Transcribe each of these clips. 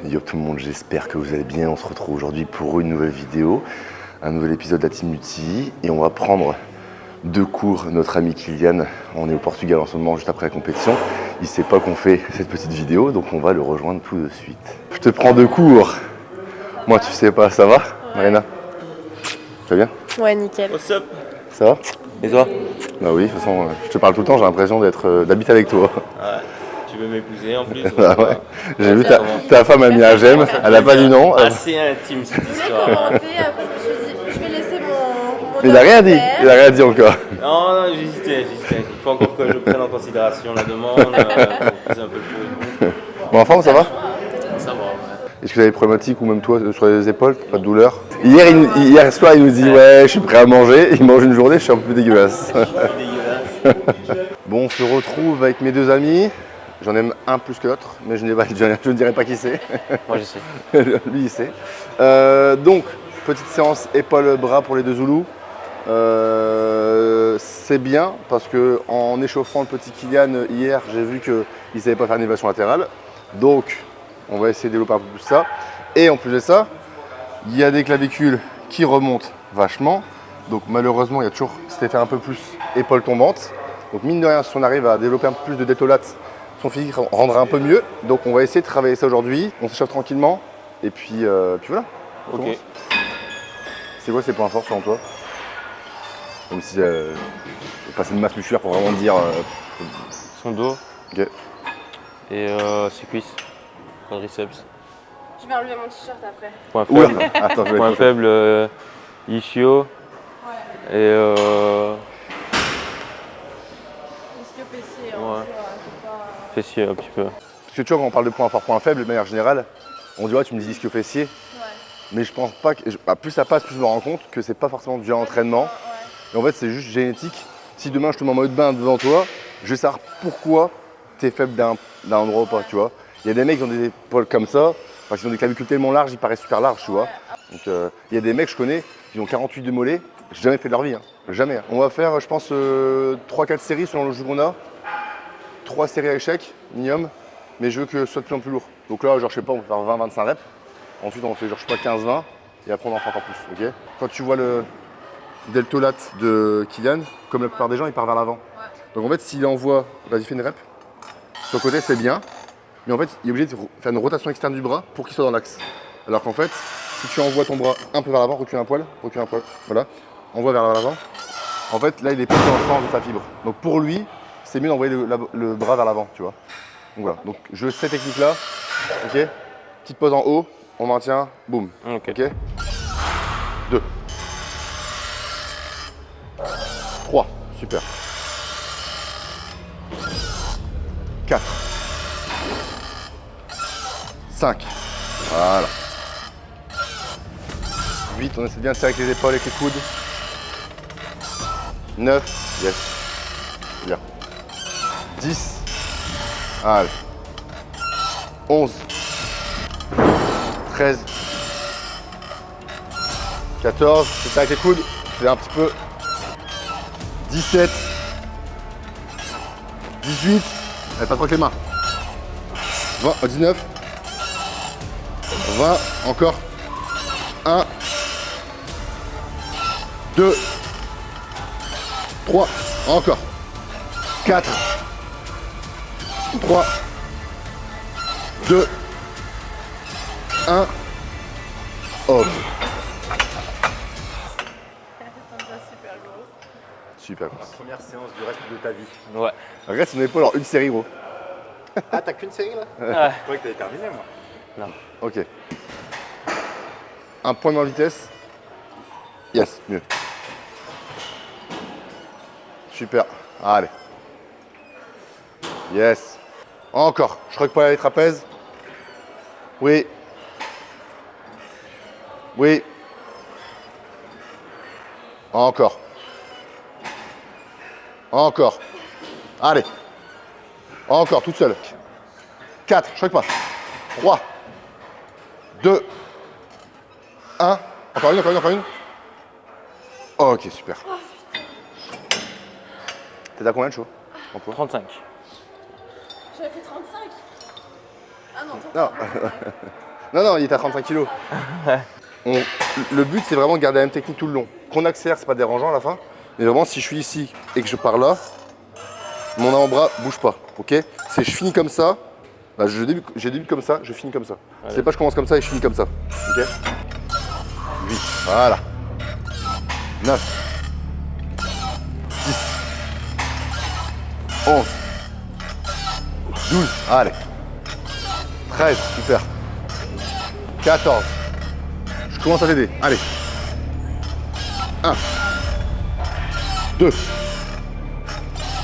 Yo tout le monde, j'espère que vous allez bien. On se retrouve aujourd'hui pour une nouvelle vidéo, un nouvel épisode de la Team Lutti. Et on va prendre deux cours. Notre ami Kylian, on est au Portugal en ce moment, juste après la compétition. Il sait pas qu'on fait cette petite vidéo, donc on va le rejoindre tout de suite. Je te prends deux cours. Moi, tu sais pas, ça va, Marina? Ça va bien? Ouais, nickel. What's up? Ça va? Et toi? Bah oui, de toute façon, je te parle tout le temps, j'ai l'impression d'habiter avec toi. Ouais. Tu veux m'épouser en plus? Ah ouais. J'ai vu ta femme a mis un j'aime, elle a pas dit non. Assez intime cette Je voulais histoire. commenter, après je me suis dit, je vais laisser mon Il a rien dit, faire. il a rien dit encore. Non, j'hésitais. Il faut encore que je prenne en considération la demande pour poser un peu le pour. Bon, en forme, ça va? Ça va, ouais. Est-ce que vous avez des problématiques ou même toi sur les épaules? Pas de douleur? Hier soir, il nous dit ouais, je suis prêt à manger. Il mange une journée, je suis un peu dégueulasse. Dégueulasse. Bon, on se retrouve avec mes deux amis. J'en aime un plus que l'autre, mais je ne dirai pas qui c'est. Moi je sais. Lui, il sait. Donc, petite séance épaule-bras pour les deux Zoulous. C'est bien parce que en échauffant le petit Kylian hier, j'ai vu qu'il ne savait pas faire une élévation latérale. Donc, on va essayer de développer un peu plus ça. Et en plus de ça, il y a des clavicules qui remontent vachement. Donc malheureusement, il y a toujours cet effet un peu plus épaule tombante. Donc mine de rien, si on arrive à développer un peu plus de détolate, son physique rendra un peu mieux. Donc on va essayer de travailler ça aujourd'hui. On s'échauffe tranquillement. Et puis voilà. On Ok. commence. C'est quoi ces points forts selon toi? Comme si passer de masse musculaire pour vraiment dire. Son dos Ok. et ses cuisses. Quadriceps. Je vais enlever mon t-shirt après. Point Oula. faible. Attends, je vais Point être- faible, ischio. Ouais. Et Ischio-fessier, Ouais. c'est pas... fessier un petit peu. Parce que tu vois, quand on parle de points forts, points faibles, de manière générale, on dit ouais, tu me dis ischio-fessier. Ouais. Mais je pense pas que. Plus ça passe, plus je me rends compte que c'est pas forcément dû à l'entraînement. Ouais. Et en fait, c'est juste génétique. Si demain je te mets en mode bain devant toi, je vais savoir pourquoi tu es faible d'un endroit ou pas, tu vois. Il y a des mecs qui ont des épaules comme ça, parce qu'ils ont des clavicules tellement larges, ils paraissent super larges, tu vois. Donc il y a des mecs que je connais qui ont 48 de mollets, j'ai jamais fait de leur vie, hein. Jamais. Hein. On va faire, je pense, 3-4 séries selon le jeu qu'on a. 3 séries à échecs, minimum, mais je veux que ce soit de plus en plus lourd. Donc là, genre, je sais pas, on va faire 20-25 reps. Ensuite, on fait, genre, je sais pas, 15-20, et après, on en fait encore plus, ok? Quand tu vois le deltolate de Kylian, comme la plupart des gens, il part vers l'avant. Donc en fait, s'il envoie, vas-y, fais une rep. Sur le côté, c'est bien, mais en fait, il est obligé de faire une rotation externe du bras pour qu'il soit dans l'axe. Alors qu'en fait, si tu envoies ton bras un peu vers l'avant, recule un poil, voilà, envoie vers l'avant. En fait, là, il est plus dans le sens de sa fibre. Donc pour lui, c'est mieux d'envoyer le bras vers l'avant, tu vois. Donc voilà, donc je veux cette technique-là, ok. Petite pause en haut, on maintient, boum, Ok. ok. 2. 3, super. 4. 5. Voilà. 8, on essaie bien de serrer avec les épaules, avec les coudes. 9, yes. Bien. 10. Allez. 11. 13. 14. C'est ça avec les coudes. Fais un petit peu. 17. 18. Allez, pas trop avec les mains. 20, 19. 20. Encore. 1. 2. 3. Encore. 4. 3. 2. 1. Hop. Ça me va super gros. Super. Première séance du reste de ta vie. Ouais. Regarde son épaule, alors une série gros. Ah, t'as qu'une série là? Ouais. Je croyais que t'avais terminé moi. Ok. Un point en vitesse. Yes, mieux. Super. Allez. Yes. Encore. Je crois que pas les trapèzes. Oui. Oui. Encore. Encore. Allez. Encore, toute seule. 4, je crois que pas. 3. 2. 1. Encore une, encore une, encore une. Ok, super. T'es à combien de chaud en poids? 35. J'avais fait 35. Ah non, ton Non. Non, il est à 35 kg. Le but, c'est vraiment de garder la même technique tout le long. Qu'on accélère, c'est pas dérangeant à la fin. Mais vraiment, si je suis ici et que je pars là, mon avant-bras bouge pas. Ok? C'est je finis comme ça. Bah, je débute comme ça, je finis comme ça. C'est pas je commence comme ça et je finis comme ça. Ok? 8. Voilà. 9. 10. 11. 12. Allez. 13. Super. 14. Je commence à t'aider. Allez. 1. 2.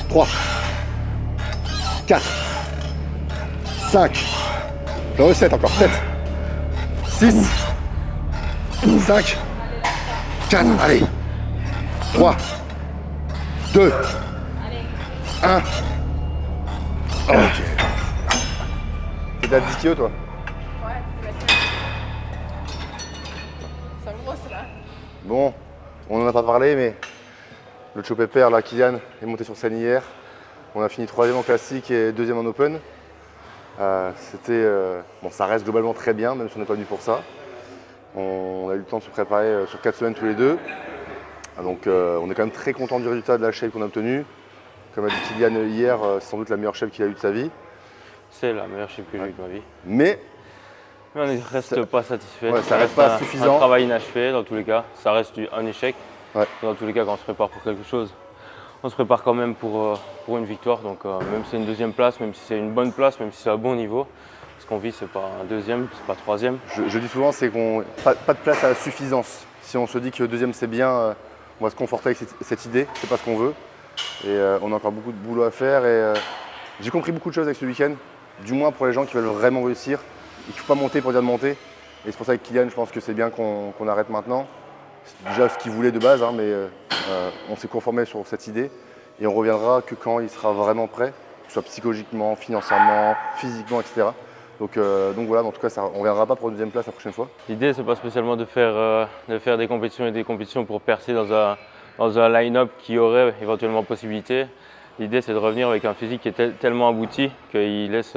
3. 4. 5. J'en ai 7 encore. 7. 6. 5. 4. Allez. 3. 2. 1. Ok. T'es à 10 kg toi? Ouais, c'est grosse là. Bon, on n'en a pas parlé, mais le Chopé Père, là, Kylian, est monté sur scène hier. On a fini 3e en classique et 2e en open. Bon, ça reste globalement très bien, même si on n'est pas venu pour ça. On a eu le temps de se préparer sur 4 semaines tous les deux. Donc on est quand même très content du résultat de la shape qu'on a obtenue. Comme a dit Kylian hier, c'est sans doute la meilleure shape qu'il a eue de sa vie. C'est la meilleure shape que j'ai eue de ma vie. Mais Mais on ne reste pas satisfait. Ouais, ça reste pas suffisant. Un travail inachevé dans tous les cas. Ça reste un échec. Ouais. Dans tous les cas, quand on se prépare pour quelque chose, on se prépare quand même pour une victoire. Donc même si c'est une 2e place, même si c'est une bonne place, même si c'est à bon niveau, ce qu'on vit, c'est pas un 2e, c'est pas 3e. je dis souvent, c'est qu'on pas de place à la suffisance. Si on se dit que le 2e c'est bien, on va se conforter avec cette idée, c'est pas ce qu'on veut. Et on a encore beaucoup de boulot à faire. Et j'ai compris beaucoup de choses avec ce week-end, du moins pour les gens qui veulent vraiment réussir. Il ne faut pas monter pour dire de monter. Et c'est pour ça que Kylian, je pense que c'est bien qu'on arrête maintenant. C'est déjà ce qu'il voulait de base, hein, mais on s'est conformé sur cette idée. Et on reviendra que quand il sera vraiment prêt, que ce soit psychologiquement, financièrement, physiquement, etc. Donc voilà, en tout cas, on ne reviendra pas pour une 2e place la prochaine fois. L'idée, c'est pas spécialement de faire des compétitions et des compétitions pour percer dans un line-up qui aurait éventuellement possibilité. L'idée, c'est de revenir avec un physique qui est tellement abouti qu'il laisse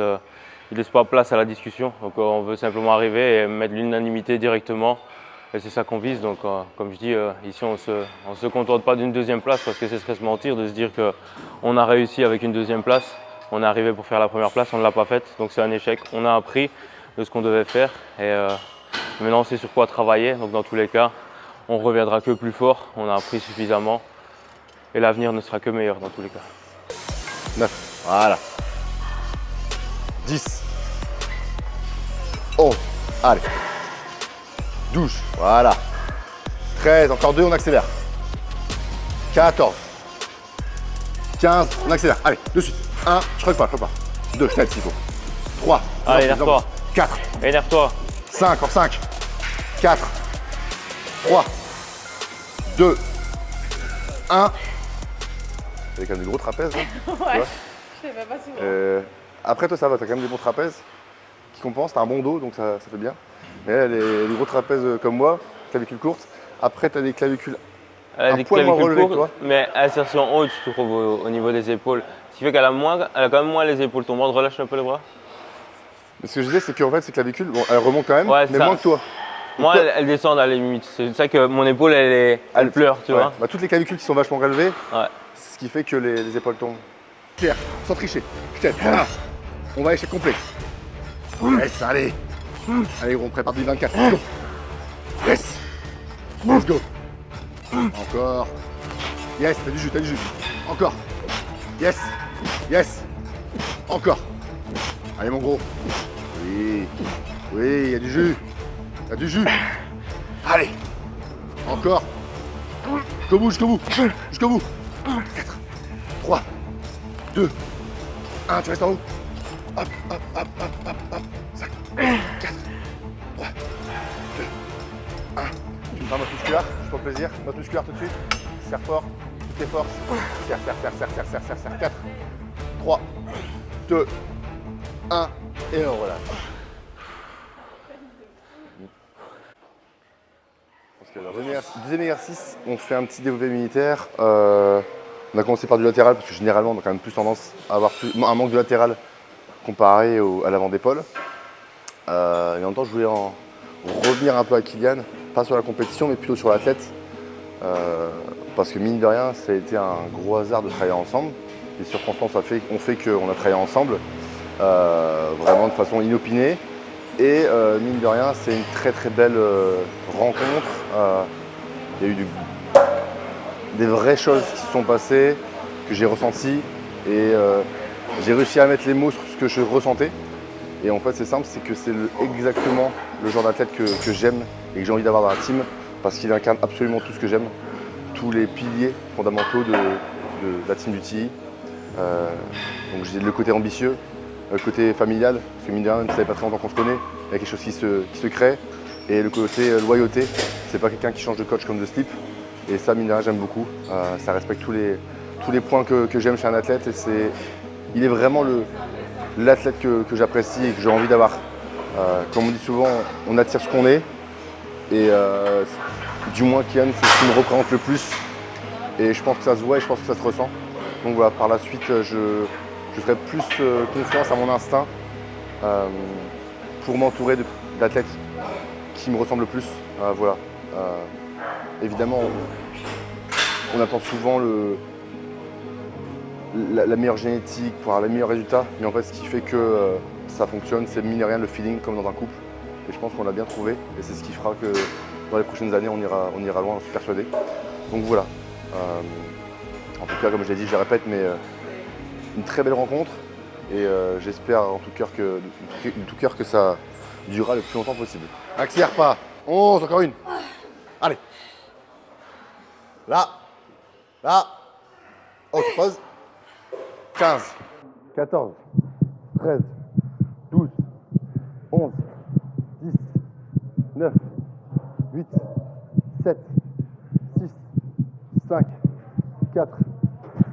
pas place à la discussion. Donc on veut simplement arriver et mettre l'unanimité directement. Et c'est ça qu'on vise. Donc comme je dis, ici on se contente pas d'une 2e place parce que ce serait se mentir de se dire qu'on a réussi avec une 2e place. On est arrivé pour faire la 1re place, on ne l'a pas faite. Donc c'est un échec. On a appris de ce qu'on devait faire. Et maintenant on sait sur quoi travailler. Donc dans tous les cas, on reviendra que plus fort. On a appris suffisamment. Et l'avenir ne sera que meilleur dans tous les cas. 9, voilà. 10. 11, allez. 12, voilà. 13, encore 2, on accélère. 14. 15, on accélère. Allez, de suite. 1, je crois pas. 2, je t'aide s'il faut. 3. Allez, énerve-toi. 4. Énerve-toi. 5, encore 5. 4. 3. 2. 1. Il y a quand même des gros trapèzes. Hein, Ouais, je fais pas souvent. après, toi, ça va, tu as quand même des bons trapèzes qui compensent. Tu as un bon dos, donc ça fait bien. Mais là, les gros trapèzes comme moi, clavicule courte. Après, tu as des clavicules Elle a des poil moins clavicules relevées que courtes, mais insertion haute, je trouve, au niveau des épaules. Ce qui fait qu'elle a quand même moins les épaules tombantes. Relâche un peu les bras. Mais ce que je disais, c'est qu'en fait, ces clavicules, bon, elles remontent quand même, Ouais, mais ça. moins que toi. Moi, toi- elles descendent à la limite. C'est ça que mon épaule, elle pleure, tu Ouais. vois. Bah, toutes les clavicules qui sont vachement relevées, Ouais. c'est ce qui fait que les épaules tombent. Pierre, sans tricher. Je t'aide. Ah. On va à échec complet. Yes, allez. Allez, on prépare 2024. Let's go. Yes. Let's go. Encore. Yes, t'as du jus. Encore. Yes. Encore. Allez, mon gros. Oui, il y a du jus. Allez. Encore. Jusqu'au bout. 4, 3, 2, 1, tu restes en haut. Hop. 5, 4, 3, 2, 1. Tu me fais un note musculaire, juste pour le plaisir. Note musculaire tout de suite. Serre fort, toutes tes forces. Serre. 4, 3, 2, 1. Et on relâche. Deuxième exercice, on fait un petit développé militaire. On a commencé par du latéral parce que généralement on a quand même plus tendance à avoir un manque de latéral comparé à l'avant d'épaule. Et en même temps, je voulais en revenir un peu à Kylian, pas sur la compétition, mais plutôt sur l'athlète. Parce que mine de rien, ça a été un gros hasard de travailler ensemble. Les circonstances ont fait qu'on a travaillé ensemble, vraiment de façon inopinée. Et mine de rien, c'est une très très belle rencontre. Il y a eu des vraies choses qui se sont passées, que j'ai ressenties. Et j'ai réussi à mettre les mots sur ce que je ressentais. Et en fait, c'est simple, c'est que c'est exactement le genre d'athlète que j'aime et que j'ai envie d'avoir dans la team, parce qu'il incarne absolument tout ce que j'aime, tous les piliers fondamentaux de la team du TI. Donc j'ai le côté ambitieux, le côté familial, parce que mine de rien, même si ça fait pas très longtemps qu'on se connaît, il y a quelque chose qui se crée. Et le côté loyauté, c'est pas quelqu'un qui change de coach comme de slip. Et ça, mine de rien, j'aime beaucoup. Ça respecte tous les points que j'aime chez un athlète. Et il est vraiment l'athlète que j'apprécie et que j'ai envie d'avoir. Comme on dit souvent, on attire ce qu'on est. Et du moins, Kian, c'est ce qui me représente le plus. Et je pense que ça se voit et je pense que ça se ressent. Donc voilà, par la suite, je ferai plus confiance à mon instinct pour m'entourer d'athlètes qui me ressemblent le plus. Voilà. Évidemment, on attend souvent la meilleure génétique pour avoir les meilleurs résultats. Mais en fait, ce qui fait que ça fonctionne, c'est mine de rien le feeling comme dans un couple. Et je pense qu'on l'a bien trouvé. Et c'est ce qui fera que dans les prochaines années, on ira loin, j'en suis persuadé. Donc voilà. En tout cas, comme je l'ai dit, je le répète, mais une très belle rencontre. Et j'espère en tout cœur que ça durera le plus longtemps possible. Accélère pas. 11, encore une. Allez. Là. Oh, tu poses. 15, 14, 13, 12, 11, 10, 9, 8, 7, 6, 5, 4,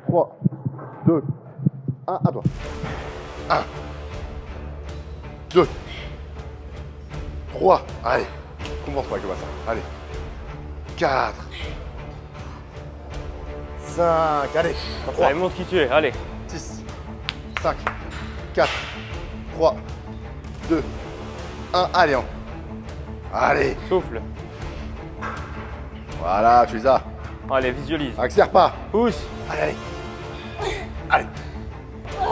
3, 2, 1, à toi. 1, 2, 3, allez, commence pas avec le bassin, allez. 4, 5, allez. 3, Allez, montre qui tu es, allez. 6, 5, 4, 3, 2, 1, allez. Allez, Souffle. voilà, tu les as. Allez, visualise. Accélère pas. Pousse. Allez. Allez.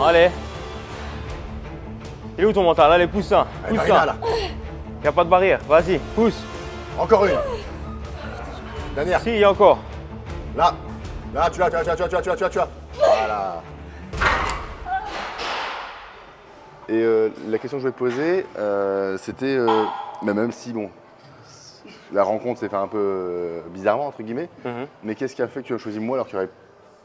Allez. Il est où ton mental? Allez, pousse ça. Allez, Pousse Marina, ça. là. Il n'y a pas de barrière. Vas-y, pousse. Encore une. Dernière. Si, il y a encore. Là. Là, tu l'as. Voilà. Et la question que je voulais te poser, c'était, même si, bon, la rencontre s'est fait un peu bizarrement, entre guillemets, mais qu'est-ce qui a fait que tu as choisi moi alors qu'il y aurait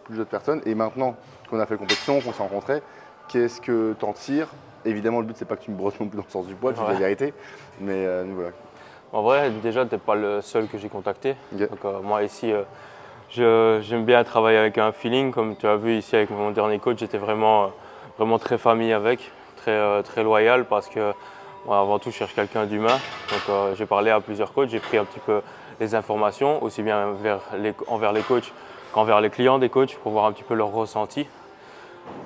plus d'autres personnes? Et maintenant qu'on a fait la compétition, qu'on s'est rencontrés, qu'est-ce que tu en tires? Évidemment, le but, c'est pas que tu me brosses non plus dans le sens du poil, tu dis la vérité, mais voilà. En vrai, déjà, tu n'es pas le seul que j'ai contacté. Okay. Donc, moi, ici, j'aime bien travailler avec un feeling. Comme tu as vu ici avec mon dernier coach, j'étais vraiment très famille avec, très loyal parce que moi, avant tout, je cherche quelqu'un d'humain. Donc, j'ai parlé à plusieurs coachs, j'ai pris un petit peu les informations, aussi bien envers les coachs qu'envers les clients des coachs pour voir un petit peu leur ressenti.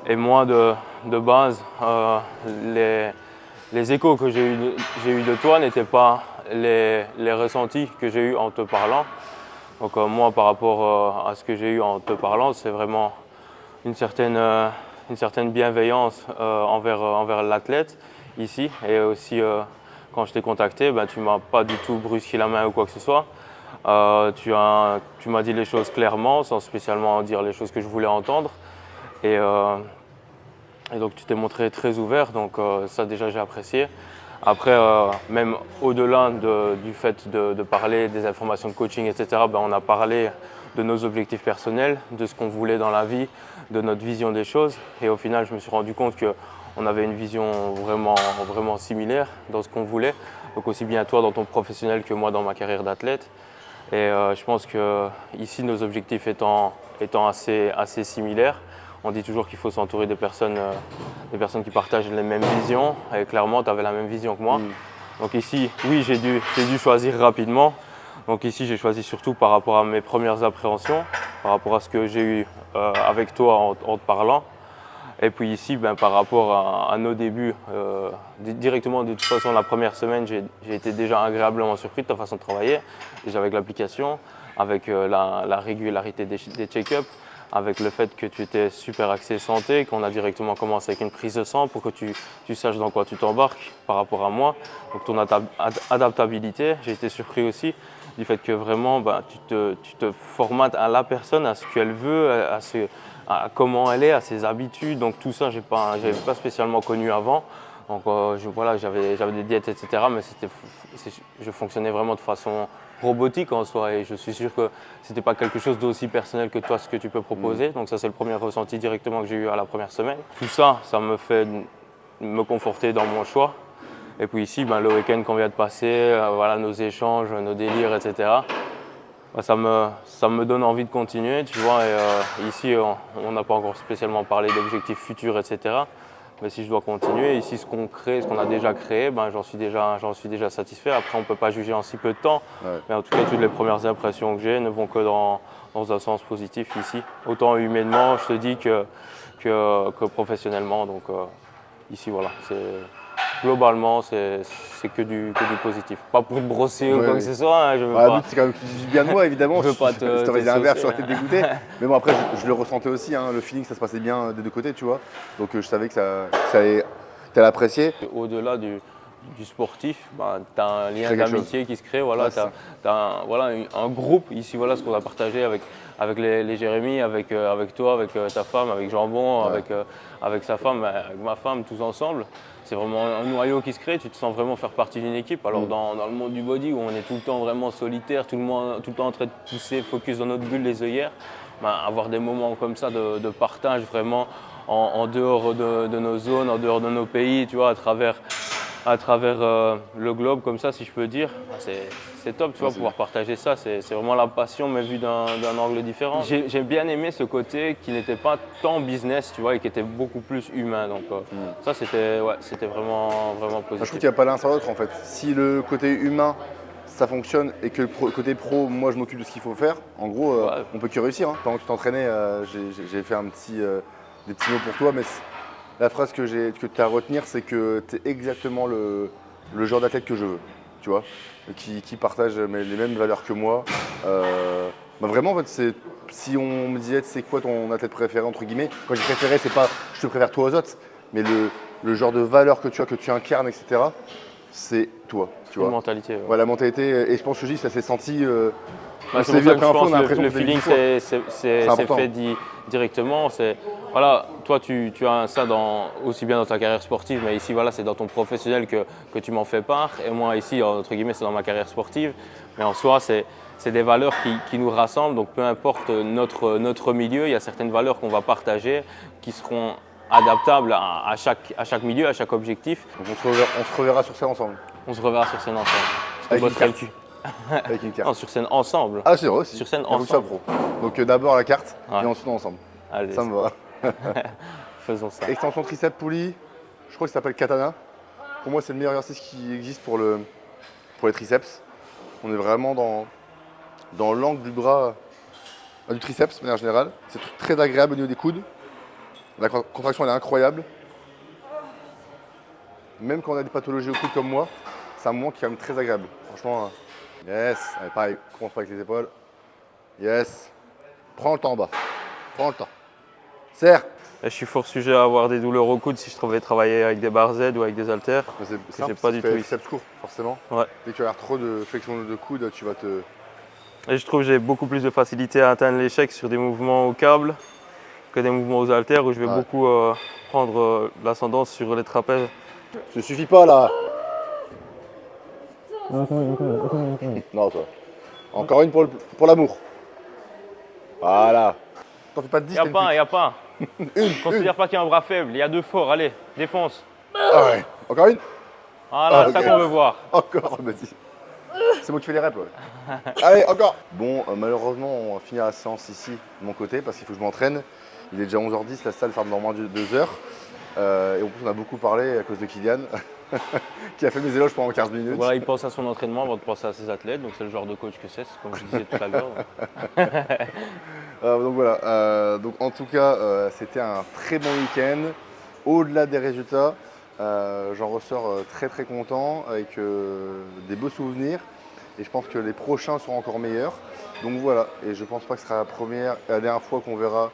Et moi, de base, les échos que j'ai eu de toi n'étaient pas les ressentis que j'ai eu en te parlant. Donc moi, par rapport à ce que j'ai eu en te parlant, c'est vraiment une certaine bienveillance envers l'athlète ici. Et aussi, quand je t'ai contacté, tu ne m'as pas du tout brusqué la main ou quoi que ce soit. Tu m'as dit les choses clairement, sans spécialement dire les choses que je voulais entendre. Et donc tu t'es montré très ouvert, donc ça déjà j'ai apprécié. Après, même au-delà du fait de parler des informations de coaching, etc., on a parlé de nos objectifs personnels, de ce qu'on voulait dans la vie, de notre vision des choses. Et au final, je me suis rendu compte qu'on avait une vision vraiment similaire dans ce qu'on voulait. Donc aussi bien toi dans ton professionnel que moi dans ma carrière d'athlète. Et je pense que ici, nos objectifs étant assez similaires, on dit toujours qu'il faut s'entourer des personnes qui partagent les mêmes visions. Et clairement, tu avais la même vision que moi. Donc ici, oui, j'ai dû choisir rapidement. Donc ici, j'ai choisi surtout par rapport à mes premières appréhensions, par rapport à ce que j'ai eu avec toi en te parlant. Et puis ici, ben, par rapport à nos débuts, directement de toute façon la première semaine, j'ai été déjà agréablement surpris de ta façon de travailler, déjà avec l'application, avec la régularité des check-ups, avec le fait que tu étais super axé santé, qu'on a directement commencé avec une prise de sang pour que tu saches dans quoi tu t'embarques par rapport à moi. Donc ton adaptabilité, j'ai été surpris aussi du fait que vraiment ben, tu te formates à la personne, à ce qu'elle veut, à comment elle est, à ses habitudes. Donc tout ça, je n'avais pas spécialement connu avant. Donc voilà, j'avais des diètes, etc. Mais je fonctionnais vraiment de façon robotique en soi. Et je suis sûr que ce n'était pas quelque chose d'aussi personnel que toi, ce que tu peux proposer. Donc ça, c'est le premier ressenti directement que j'ai eu à la première semaine. Tout ça, ça me fait me conforter dans mon choix. Et puis ici, ben, le week-end qu'on vient de passer, voilà, nos échanges, nos délires, etc. Ça me donne envie de continuer, tu vois. Et ici, on n'a pas encore spécialement parlé d'objectifs futurs, etc. Mais si je dois continuer, ici, ce qu'on crée, ce qu'on a déjà créé, ben, j'en suis déjà satisfait. Après, on ne peut pas juger en si peu de temps. Ouais. Mais en tout cas, toutes les premières impressions que j'ai ne vont que dans un sens positif ici. Autant humainement, je te dis, que professionnellement. Donc ici, voilà. Globalement, c'est que du positif. Pas pour te brosser ou quoi que ce soit. Hein, le but, c'est quand même que tu dises bien de moi, évidemment. Je veux pas te. Si t'aurais dit l'inverse, je serais peut-être dégoûté. Mais bon, après, je le ressentais aussi. Hein, le feeling, ça se passait bien des deux côtés, tu vois. Donc, je savais que ça allait apprécier. Au-delà du sportif, ben, tu as un lien d'amitié qui se crée. Voilà, tu as un groupe. Ici, voilà ce qu'on a partagé avec les Jérémy, avec toi, avec ta femme, avec Jambon, avec sa femme, avec ma femme, tous ensemble. C'est vraiment un noyau qui se crée, tu te sens vraiment faire partie d'une équipe. Alors dans le monde du body où on est tout le temps vraiment solitaire, tout le temps en train de pousser, focus dans notre bulle, les œillères, ben, avoir des moments comme ça de partage vraiment en dehors de nos zones, en dehors de nos pays, tu vois, à travers le globe comme ça, si je peux dire, c'est top, tu vois, pouvoir partager ça. C'est vraiment la passion, mais vue d'un angle différent. J'ai bien aimé ce côté qui n'était pas tant business, tu vois, et qui était beaucoup plus humain. Donc ça, c'était vraiment positif. Je trouve qu'il n'y a pas l'un sans l'autre, en fait. Si le côté humain, ça fonctionne, et que le côté pro, moi, je m'occupe de ce qu'il faut faire, en gros, on peut que réussir. Hein. Pendant que tu t'entraînais, j'ai fait des petits mots pour toi, mais la phrase que tu as à retenir, c'est que tu es exactement le genre d'athlète que je veux, tu vois, qui partage les mêmes valeurs que moi. Bah vraiment, en fait, si on me disait c'est quoi ton athlète préféré, entre guillemets, quand j'ai préféré, c'est pas je te préfère toi aux autres, mais le genre de valeurs que tu as, que tu incarnes, etc., c'est toi, tu vois. La mentalité. Ouais. Ouais, la mentalité, et je pense que ça s'est senti. C'est pour ça que je pense que le feeling, c'est fait directement. Voilà, toi, tu as ça aussi bien dans ta carrière sportive, mais ici, voilà, c'est dans ton professionnel que tu m'en fais part. Et moi, ici, entre guillemets, c'est dans ma carrière sportive. Mais en soi, c'est des valeurs qui nous rassemblent. Donc, peu importe notre milieu, il y a certaines valeurs qu'on va partager qui seront adaptables à chaque milieu, à chaque objectif. Donc, on se reverra sur scène ensemble. On se reverra sur scène ensemble. Avec une carte. Avec une carte. Non, sur scène ensemble. Ah, c'est vrai aussi. Sur scène ensemble. Pro. Donc d'abord la carte et ensuite ensemble. Allez, ça me va. Faisons ça. Extension triceps poulie, je crois que ça s'appelle Katana. Pour moi, c'est le meilleur exercice qui existe pour les triceps. On est vraiment dans l'angle du bras, du triceps de manière générale. C'est très agréable au niveau des coudes. La contraction, elle est incroyable. Même quand on a des pathologies au coude comme moi, c'est un moment qui est quand même très agréable. Franchement, yes. Allez, pareil, commence pas avec les épaules. Yes. Prends le temps en bas. Prends le temps. Serre. Je suis fort sujet à avoir des douleurs au coude si je devais travailler avec des barres Z ou avec des haltères. C'est pas du tout triceps court, forcément. Ouais. Dès que tu vas avoir trop de flexion de coude, tu vas te... Et je trouve que j'ai beaucoup plus de facilité à atteindre l'échec sur des mouvements au câble que des mouvements aux haltères où je vais beaucoup prendre l'ascendance sur les trapèzes. Ça suffit pas là. Non, toi. Encore une pour l'amour. Voilà. T'en fais pas de 10. Il n'y a pas. Considère pas qu'il y a un bras faible. Il y a deux forts. Allez, défonce. Ah ouais. Encore une. Voilà, c'est ça qu'on veut voir. Encore, vas-y. C'est moi qui fais les reps. Ouais. Allez, encore. Bon, malheureusement, on va finir la séance ici, de mon côté, parce qu'il faut que je m'entraîne. Il est déjà 11h10, la salle ferme dans moins de 2 heures. Et en plus, on a beaucoup parlé à cause de Kylian. qui a fait mes éloges pendant 15 minutes. Voilà, il pense à son entraînement avant de penser à ses athlètes, donc c'est le genre de coach que c'est, comme je disais tout à l'heure. Donc voilà, donc en tout cas, c'était un très bon week-end. Au-delà des résultats, j'en ressors très très content avec des beaux souvenirs. Et je pense que les prochains seront encore meilleurs. Donc voilà, et je pense pas que ce sera la dernière fois qu'on verra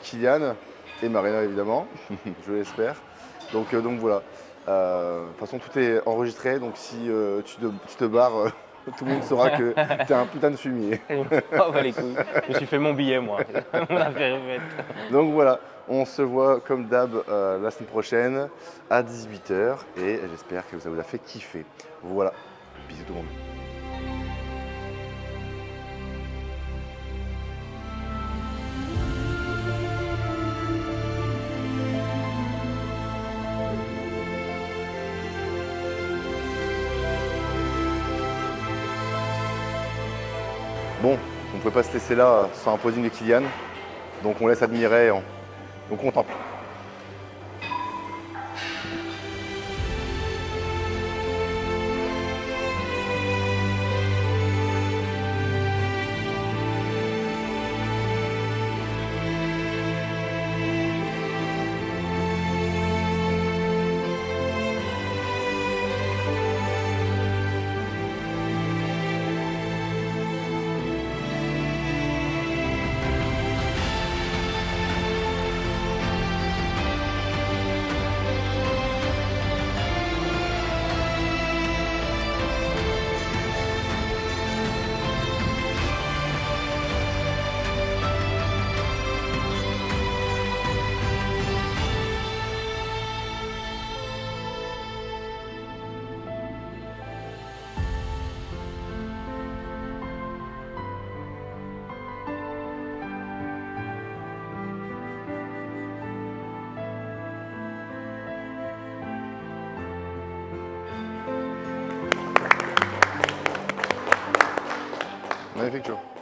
Kylian et Marina évidemment, je l'espère. Donc voilà. De toute façon, tout est enregistré, donc si tu te barres, tout le monde saura que tu es un putain de fumier. Oh bah les couilles, je me suis fait mon billet moi, mon affaire est faite. Donc voilà, on se voit comme d'hab la semaine prochaine à 18h et j'espère que ça vous a fait kiffer. Voilà, bisous tout le monde. Bon, on ne peut pas se laisser là sans un posing de Kylian, donc on laisse admirer, on contemple. Magnifique, Joe.